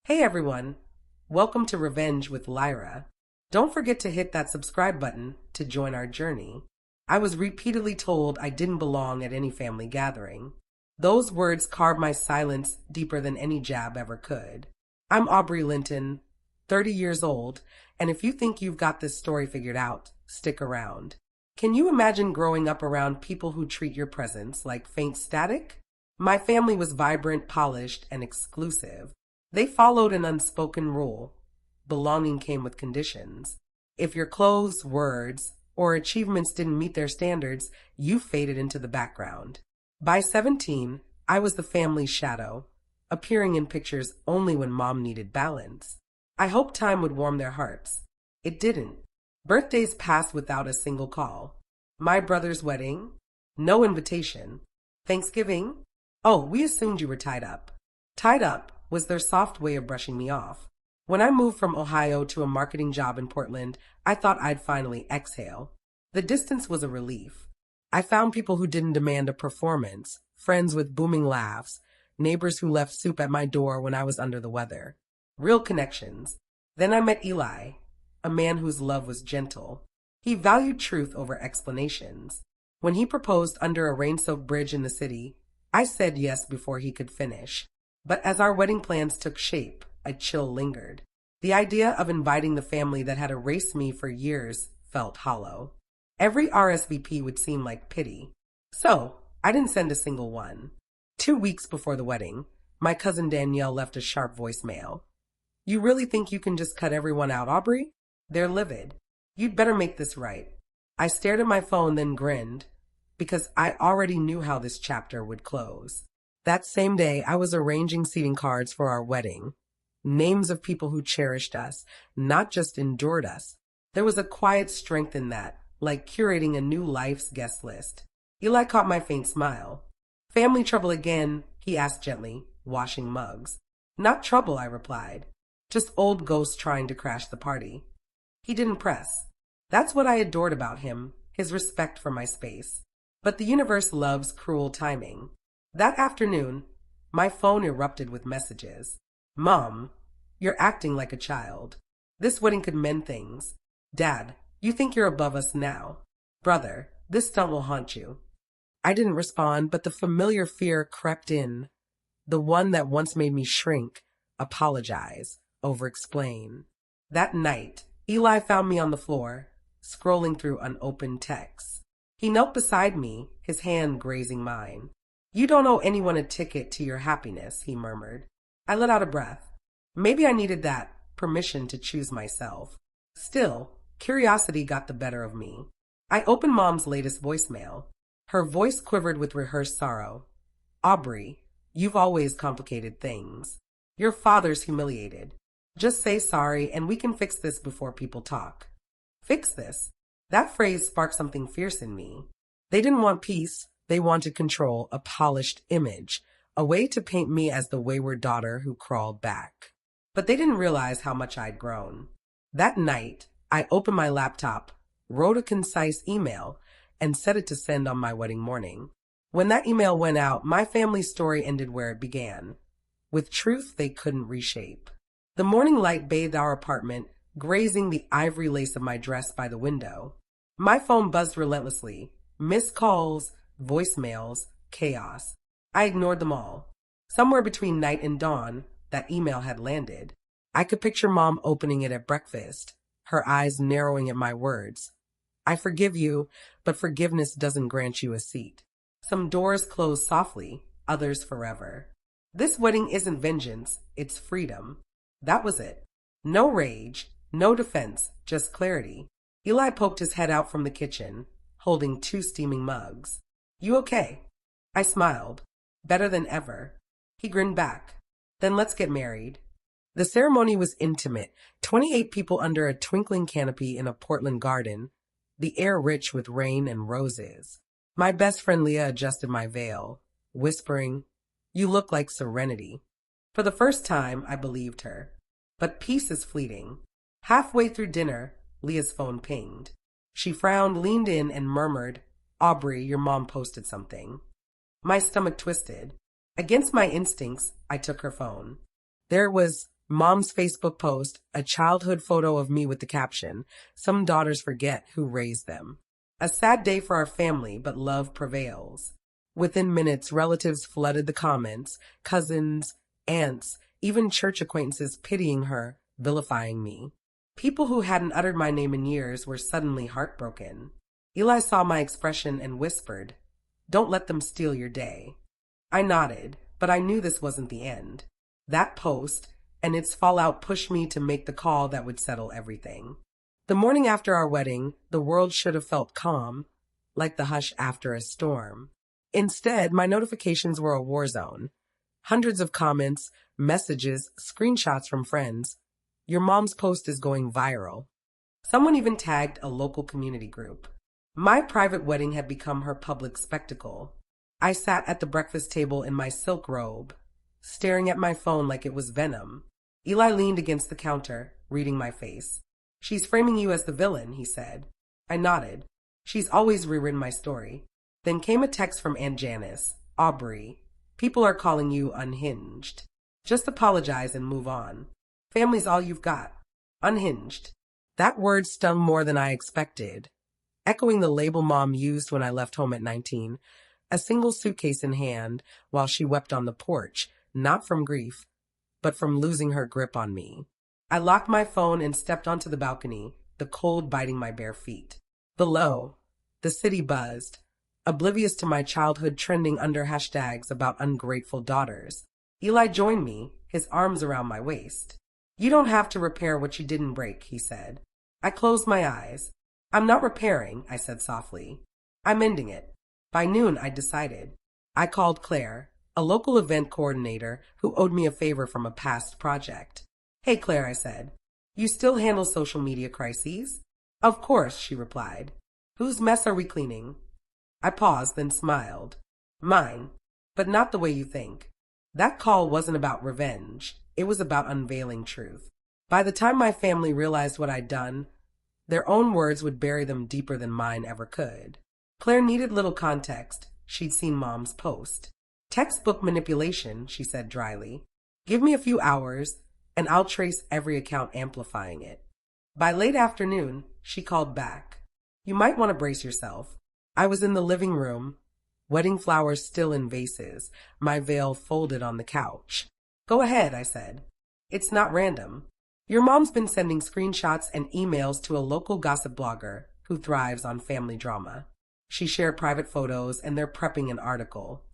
Hey everyone, welcome to Revenge with Lyra. Don't forget to hit that subscribe button to join our journey. I was repeatedly told I didn't belong at any family gathering. Those words carved my silence deeper than any jab ever could. I'm Aubrey Linton, 30 years old, and if you think you've got this story figured out, stick around. Can you imagine growing up around people who treat your presence like faint static? My family was vibrant, polished, and exclusive. They followed an unspoken rule. Belonging came with conditions. If your clothes, words, or achievements didn't meet their standards, you faded into the background. By 17, I was the family's shadow, appearing in pictures only when mom needed balance. I hoped time would warm their hearts. It didn't. Birthdays passed without a single call. My brother's wedding? No invitation. Thanksgiving? Oh, we assumed you were tied up. Tied up was their soft way of brushing me off. When I moved from Ohio to a marketing job in Portland, I thought I'd finally exhale. The distance was a relief. I found people who didn't demand a performance, friends with booming laughs, neighbors who left soup at my door when I was under the weather. Real connections. Then I met Eli, a man whose love was gentle. He valued truth over explanations. When he proposed under a rain-soaked bridge in the city, I said yes before he could finish. But as our wedding plans took shape, a chill lingered. The idea of inviting the family that had erased me for years felt hollow. Every RSVP would seem like pity. So, I didn't send a single one. 2 weeks before the wedding, my cousin Danielle left a sharp voicemail. "You really think you can just cut everyone out, Aubrey? They're livid. You'd better make this right." I stared at my phone, then grinned, because I already knew how this chapter would close. That same day, I was arranging seating cards for our wedding. Names of people who cherished us, not just endured us. There was a quiet strength in that, like curating a new life's guest list. Eli caught my faint smile. "Family trouble again?" he asked gently, washing mugs. "Not trouble," I replied. "Just old ghosts trying to crash the party." He didn't press. That's what I adored about him, his respect for my space. But the universe loves cruel timing. That afternoon, my phone erupted with messages. "Mom, you're acting like a child. This wedding could mend things. Dad, you think you're above us now. Brother, this stunt will haunt you." I didn't respond, but the familiar fear crept in. The one that once made me shrink, apologize, over-explain. That night, Eli found me on the floor, scrolling through unopened texts. He knelt beside me, his hand grazing mine. "You don't owe anyone a ticket to your happiness," he murmured. I let out a breath. Maybe I needed that permission to choose myself. Still, curiosity got the better of me. I opened Mom's latest voicemail. Her voice quivered with rehearsed sorrow. "Aubrey, you've always complicated things. Your father's humiliated. Just say sorry and we can fix this before people talk." Fix this? That phrase sparked something fierce in me. They didn't want peace. They wanted control, a polished image, a way to paint me as the wayward daughter who crawled back. But they didn't realize how much I'd grown. That night, I opened my laptop, wrote a concise email, and set it to send on my wedding morning. When that email went out, my family's story ended where it began, with truth they couldn't reshape. The morning light bathed our apartment, grazing the ivory lace of my dress by the window. My phone buzzed relentlessly. Missed calls, voicemails, chaos. I ignored them all. Somewhere between night and dawn, that email had landed. I could picture Mom opening it at breakfast, her eyes narrowing at my words. "I forgive you, but forgiveness doesn't grant you a seat. Some doors close softly, others forever. This wedding isn't vengeance, it's freedom." That was it. No rage, no defense, just clarity. Eli poked his head out from the kitchen, holding 2 steaming mugs. "You okay?" I smiled. "Better than ever." He grinned back. "Then let's get married." The ceremony was intimate, 28 people under a twinkling canopy in a Portland garden, the air rich with rain and roses. My best friend Leah adjusted my veil, whispering, "You look like serenity." For the first time, I believed her. But peace is fleeting. Halfway through dinner, Leah's phone pinged. She frowned, leaned in, and murmured, "Aubrey, your mom posted something." My stomach twisted. Against my instincts, I took her phone. There it was, Mom's Facebook post, a childhood photo of me with the caption, "Some daughters forget who raised them." A sad day for our family, but love prevails. Within minutes, relatives flooded the comments, cousins, aunts, even church acquaintances pitying her, vilifying me. People who hadn't uttered my name in years were suddenly heartbroken. Eli saw my expression and whispered, "Don't let them steal your day." I nodded, but I knew this wasn't the end. That post and its fallout pushed me to make the call that would settle everything. The morning after our wedding, the world should have felt calm, like the hush after a storm. Instead, my notifications were a war zone. Hundreds of comments, messages, screenshots from friends. "Your mom's post is going viral." Someone even tagged a local community group. My private wedding had become her public spectacle. I sat at the breakfast table in my silk robe, staring at my phone like it was venom. Eli leaned against the counter, reading my face. "She's framing you as the villain," he said. I nodded. "She's always rewritten my story." Then came a text from Aunt Janice. "Aubrey, people are calling you unhinged. Just apologize and move on. Family's all you've got." Unhinged. That word stung more than I expected, echoing the label Mom used when I left home at 19, a single suitcase in hand while she wept on the porch, not from grief, but from losing her grip on me. I locked my phone and stepped onto the balcony, the cold biting my bare feet. Below, the city buzzed, oblivious to my childhood trending under hashtags about ungrateful daughters. Eli joined me, his arms around my waist. "You don't have to repair what you didn't break," he said. I closed my eyes. "I'm not repairing," I said softly. "I'm mending it." By noon, I decided. I called Claire, a local event coordinator who owed me a favor from a past project. "Hey, Claire," I said. "You still handle social media crises?" "Of course," she replied. "Whose mess are we cleaning?" I paused, then smiled. "Mine, but not the way you think." That call wasn't about revenge. It was about unveiling truth. By the time my family realized what I'd done, their own words would bury them deeper than mine ever could. Claire needed little context. She'd seen Mom's post. "Textbook manipulation," she said dryly. "Give me a few hours, and I'll trace every account amplifying it." By late afternoon, she called back. "You might want to brace yourself." I was in the living room, wedding flowers still in vases, my veil folded on the couch. "Go ahead," I said. "It's not random. Your mom's been sending screenshots and emails to a local gossip blogger who thrives on family drama. She shared private photos, and they're prepping an article."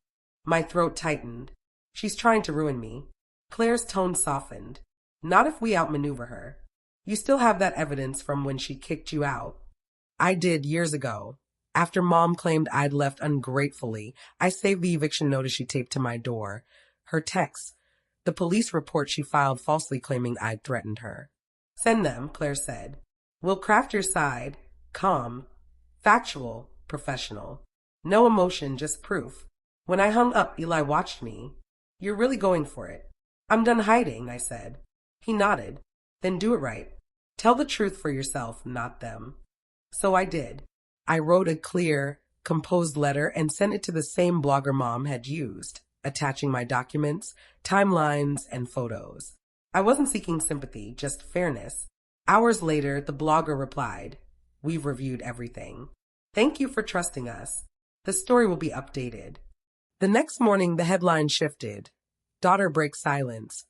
My throat tightened. "She's trying to ruin me." Claire's tone softened. "Not if we outmaneuver her. You still have that evidence from when she kicked you out." "I did years ago. After Mom claimed I'd left ungratefully, I saved the eviction notice she taped to my door, her texts, the police report she filed falsely claiming I'd threatened her." "Send them," Claire said. "We'll craft your side. Calm, factual, professional. No emotion, just proof." When I hung up, Eli watched me. "You're really going for it." "I'm done hiding," I said. He nodded. "Then do it right. Tell the truth for yourself, not them." So I did. I wrote a clear, composed letter and sent it to the same blogger Mom had used, attaching my documents, timelines, and photos. I wasn't seeking sympathy, just fairness. Hours later, the blogger replied, "We've reviewed everything. Thank you for trusting us. The story will be updated." The next morning, the headline shifted. "Daughter breaks silence.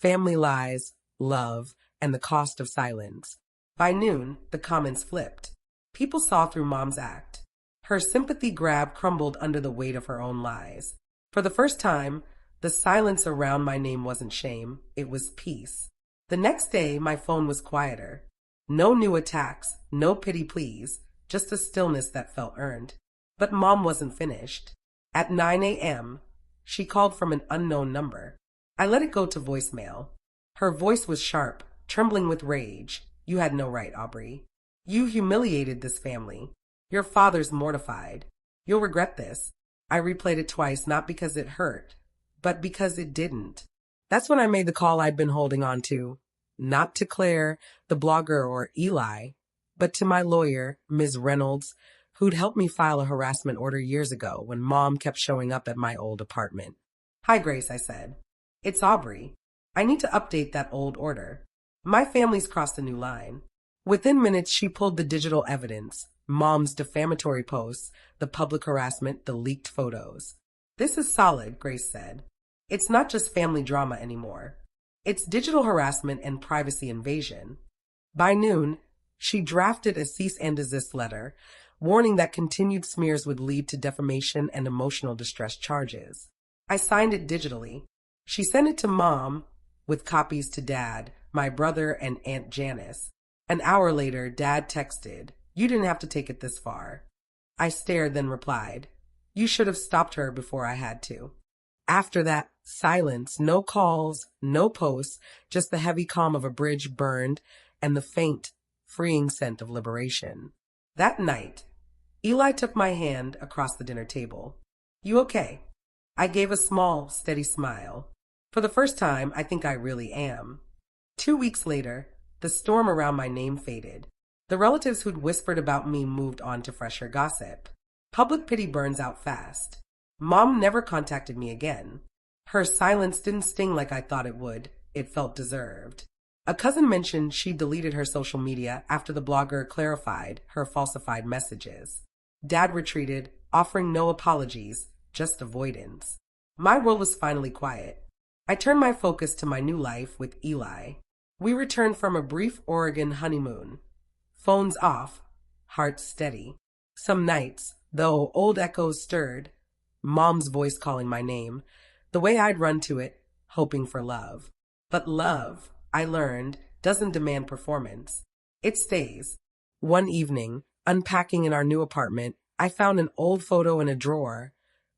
Family lies, love, and the cost of silence." By noon, the comments flipped. People saw through Mom's act. Her sympathy grab crumbled under the weight of her own lies. For the first time, the silence around my name wasn't shame, it was peace. The next day, my phone was quieter. No new attacks, no pity pleas, just a stillness that felt earned. But Mom wasn't finished. At 9 a.m., she called from an unknown number. I let it go to voicemail. Her voice was sharp, trembling with rage. "You had no right, Aubrey. You humiliated this family. Your father's mortified. You'll regret this." I replayed it twice, not because it hurt, but because it didn't. That's when I made the call I'd been holding on to. Not to Claire, the blogger, or Eli, but to my lawyer, Ms. Reynolds, who'd helped me file a harassment order years ago when Mom kept showing up at my old apartment. "Hi, Grace," I said. "It's Aubrey." I need to update that old order. My family's crossed a new line. Within minutes, she pulled the digital evidence, Mom's defamatory posts, the public harassment, the leaked photos. This is solid, Grace said. It's not just family drama anymore. It's digital harassment and privacy invasion. By noon, she drafted a cease and desist letter, warning that continued smears would lead to defamation and emotional distress charges. I signed it digitally. She sent it to Mom, with copies to Dad, my brother, and Aunt Janice. An hour later, Dad texted, "You didn't have to take it this far." I stared, then replied, "You should have stopped her before I had to." After that, silence, no calls, no posts, just the heavy calm of a bridge burned and the faint, freeing scent of liberation. That night, Eli took my hand across the dinner table. "You okay?" I gave a small, steady smile. For the first time, I think I really am. 2 weeks later, the storm around my name faded. The relatives who'd whispered about me moved on to fresher gossip. Public pity burns out fast. Mom never contacted me again. Her silence didn't sting like I thought it would. It felt deserved. A cousin mentioned she deleted her social media after the blogger clarified her falsified messages. Dad retreated, offering no apologies, just avoidance. My world was finally quiet. I turned my focus to my new life with Eli. We returned from a brief Oregon honeymoon. Phones off, hearts steady. Some nights, though old echoes stirred, Mom's voice calling my name, the way I'd run to it, hoping for love. But love, I learned, doesn't demand performance. It stays. One evening, unpacking in our new apartment, I found an old photo in a drawer.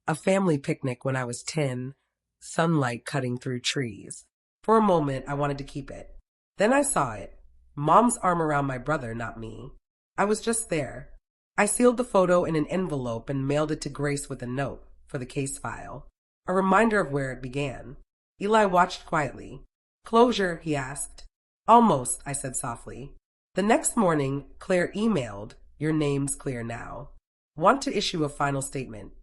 A family picnic when I was 10, sunlight cutting through trees. For a moment, I wanted to keep it. Then I saw it. Mom's arm around my brother, not me. I was just there. I sealed the photo in an envelope and mailed it to Grace with a note for the case file, a reminder of where it began. Eli watched quietly. "Closure?" he asked. "Almost," I said softly. The next morning, Claire emailed, "Your name's clear now. Want to issue a final statement."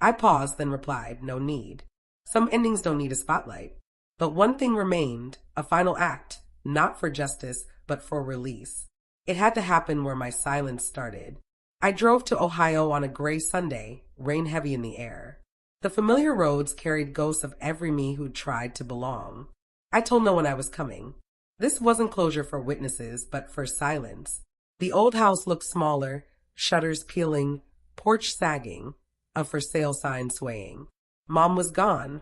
I paused, then replied, "No need. Some endings don't need a spotlight." But one thing remained, a final act, not for justice, but for release. It had to happen where my silence started. I drove to Ohio on a gray Sunday, rain heavy in the air. The familiar roads carried ghosts of every me who'd tried to belong. I told no one I was coming. This wasn't closure for witnesses, but for silence. The old house looked smaller, shutters peeling, porch sagging, a for sale sign swaying. Mom was gone.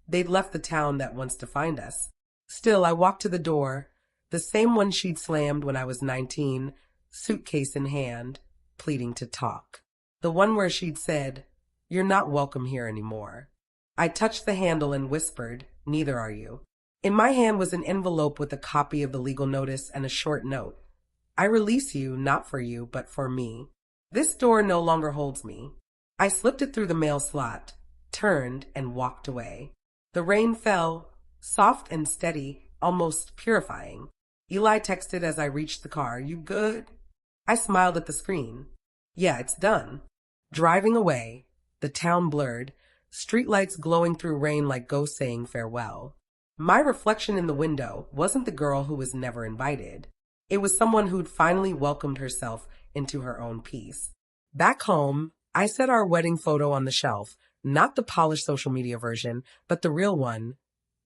They'd left the town that once defined us. Still, I walked to the door, the same one she'd slammed when I was 19, suitcase in hand, pleading to talk. The one where she'd said, "You're not welcome here anymore." I touched the handle and whispered, "Neither are you." In my hand was an envelope with a copy of the legal notice and a short note. "I release you, not for you, but for me. This door no longer holds me." I slipped it through the mail slot, turned, and walked away. The rain fell, soft and steady, almost purifying. Eli texted as I reached the car, "You good?" I smiled at the screen. "Yeah, it's done." Driving away, the town blurred, streetlights glowing through rain like ghosts saying farewell. My reflection in the window wasn't the girl who was never invited. It was someone who'd finally welcomed herself into her own peace. Back home, I set our wedding photo on the shelf, not the polished social media version, but the real one.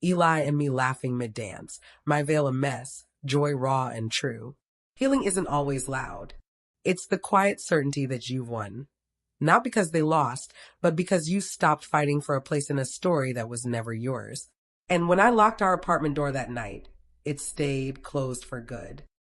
Eli and me laughing mid-dance, my veil a mess, joy raw and true. Healing isn't always loud. It's the quiet certainty that you've won. Not because they lost, but because you stopped fighting for a place in a story that was never yours. And when I locked our apartment door that night, it stayed closed for good.